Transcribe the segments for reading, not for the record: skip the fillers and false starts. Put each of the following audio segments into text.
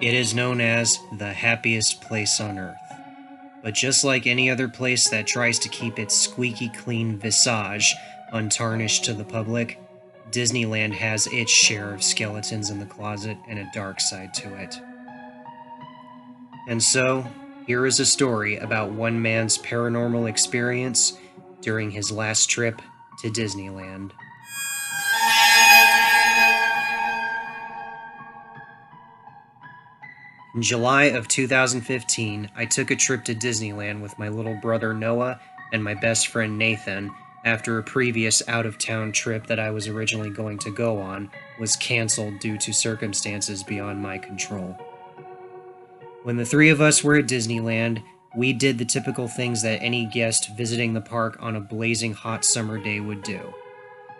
It is known as the happiest place on earth. But just like any other place that tries to keep its squeaky clean visage untarnished to the public, Disneyland has its share of skeletons in the closet and a dark side to it. And so, here is a story about one man's paranormal experience during his last trip to Disneyland. In July of 2015, I took a trip to Disneyland with my little brother Noah and my best friend Nathan after a previous out-of-town trip that I was originally going to go on was canceled due to circumstances beyond my control. When the three of us were at Disneyland, we did the typical things that any guest visiting the park on a blazing hot summer day would do.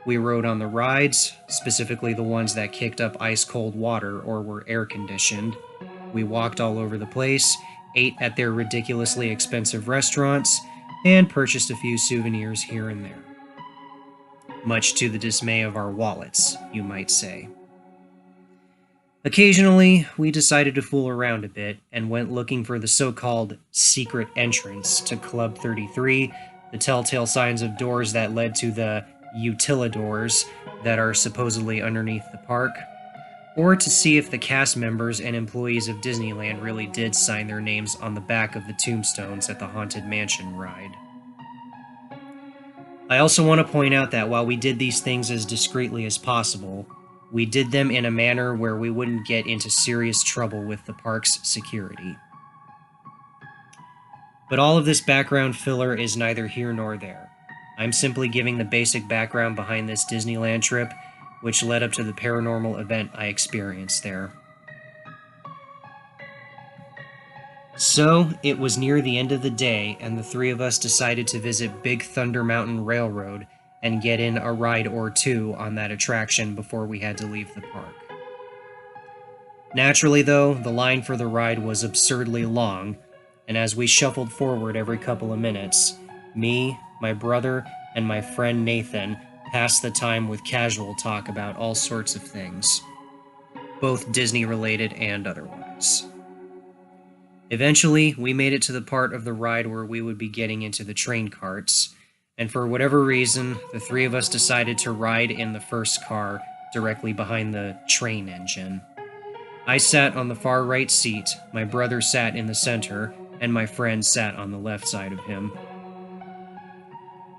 We rode on the rides, specifically the ones that kicked up ice-cold water or were air-conditioned. We walked all over the place, ate at their ridiculously expensive restaurants, and purchased a few souvenirs here and there. Much to the dismay of our wallets, you might say. Occasionally, we decided to fool around a bit and went looking for the so-called secret entrance to Club 33, the telltale signs of doors that led to the utilidors that are supposedly underneath the park, or to see if the cast members and employees of Disneyland really did sign their names on the back of the tombstones at the Haunted Mansion ride. I also want to point out that while we did these things as discreetly as possible, we did them in a manner where we wouldn't get into serious trouble with the park's security. But all of this background filler is neither here nor there. I'm simply giving the basic background behind this Disneyland trip, which led up to the paranormal event I experienced there. So, it was near the end of the day, and the three of us decided to visit Big Thunder Mountain Railroad and get in a ride or two on that attraction before we had to leave the park. Naturally, though, the line for the ride was absurdly long, and as we shuffled forward every couple of minutes, me, my brother, and my friend Nathan passed the time with casual talk about all sorts of things, both Disney-related and otherwise. Eventually, we made it to the part of the ride where we would be getting into the train carts, and for whatever reason, the three of us decided to ride in the first car directly behind the train engine. I sat on the far right seat, my brother sat in the center, and my friend sat on the left side of him.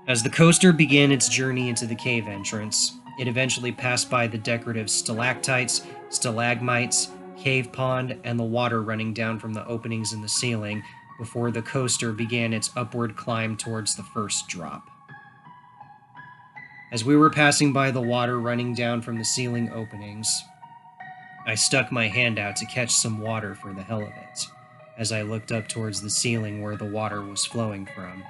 As the coaster began its journey into the cave entrance, it eventually passed by the decorative stalactites, stalagmites, cave pond, and the water running down from the openings in the ceiling before the coaster began its upward climb towards the first drop. As we were passing by the water running down from the ceiling openings, I stuck my hand out to catch some water for the hell of it, as I looked up towards the ceiling where the water was flowing from.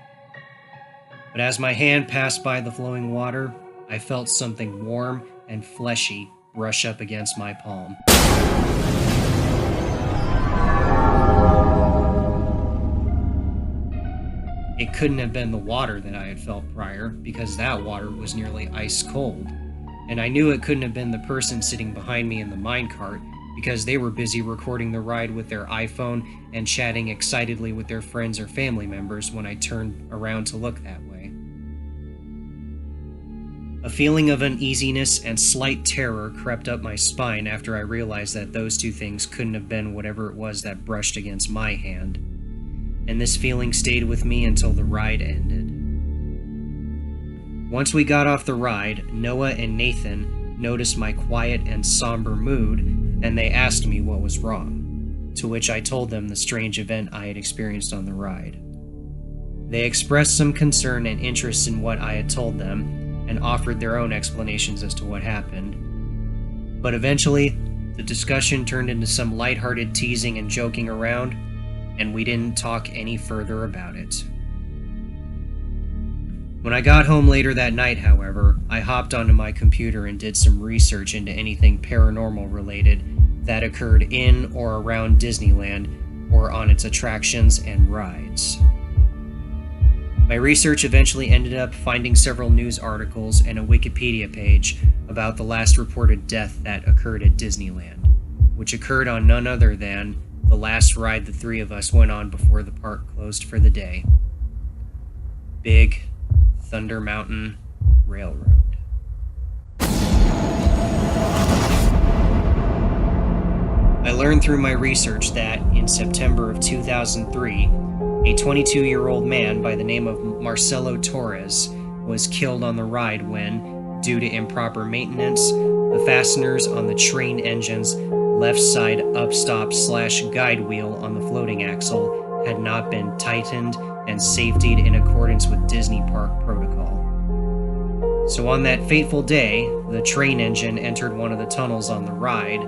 But as my hand passed by the flowing water, I felt something warm and fleshy brush up against my palm. It couldn't have been the water that I had felt prior, because that water was nearly ice cold. And I knew it couldn't have been the person sitting behind me in the minecart, because they were busy recording the ride with their iPhone and chatting excitedly with their friends or family members when I turned around to look that way. A feeling of uneasiness and slight terror crept up my spine after I realized that those two things couldn't have been whatever it was that brushed against my hand. And this feeling stayed with me until the ride ended. Once we got off the ride, Noah and Nathan noticed my quiet and somber mood, and they asked me what was wrong, to which I told them the strange event I had experienced on the ride. They expressed some concern and interest in what I had told them, and offered their own explanations as to what happened. But eventually, the discussion turned into some lighthearted teasing and joking around, and we didn't talk any further about it. When I got home later that night, however, I hopped onto my computer and did some research into anything paranormal related that occurred in or around Disneyland or on its attractions and rides. My research eventually ended up finding several news articles and a Wikipedia page about the last reported death that occurred at Disneyland, which occurred on none other than the last ride the three of us went on before the park closed for the day. Big Thunder Mountain Railroad. I learned through my research that in September of 2003, a 22-year-old man by the name of Marcelo Torres was killed on the ride when, due to improper maintenance, the fasteners on the train engine's left side upstop/guide wheel on the floating axle had not been tightened and safetied in accordance with Disney Park protocol. So on that fateful day, the train engine entered one of the tunnels on the ride,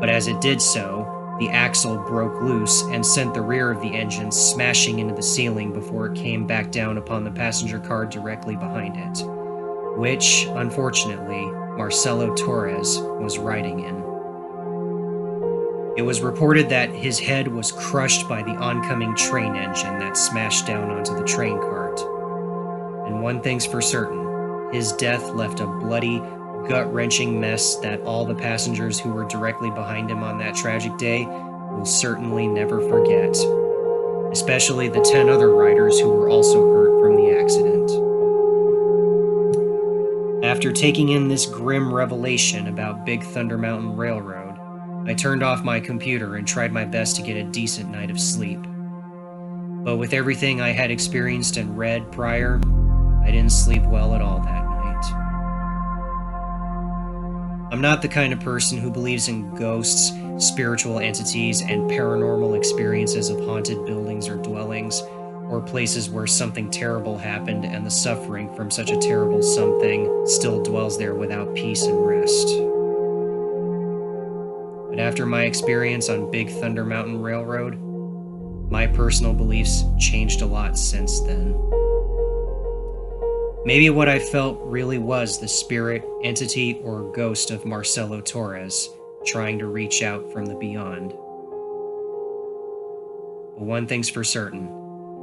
but as it did so, the axle broke loose and sent the rear of the engine smashing into the ceiling before it came back down upon the passenger car directly behind it, which, unfortunately, Marcelo Torres was riding in. It was reported that his head was crushed by the oncoming train engine that smashed down onto the train cart. And one thing's for certain, his death left a bloody, gut-wrenching mess that all the passengers who were directly behind him on that tragic day will certainly never forget, especially the 10 other riders who were also hurt from the accident. After taking in this grim revelation about Big Thunder Mountain Railroad, I turned off my computer and tried my best to get a decent night of sleep. But with everything I had experienced and read prior, I didn't sleep well at all that night. I'm not the kind of person who believes in ghosts, spiritual entities, and paranormal experiences of haunted buildings or dwellings, or places where something terrible happened and the suffering from such a terrible something still dwells there without peace and rest. But after my experience on Big Thunder Mountain Railroad, my personal beliefs changed a lot since then. Maybe what I felt really was the spirit, entity, or ghost of Marcelo Torres trying to reach out from the beyond. But one thing's for certain,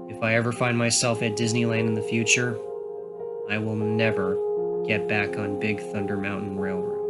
if I ever find myself at Disneyland in the future, I will never get back on Big Thunder Mountain Railroad.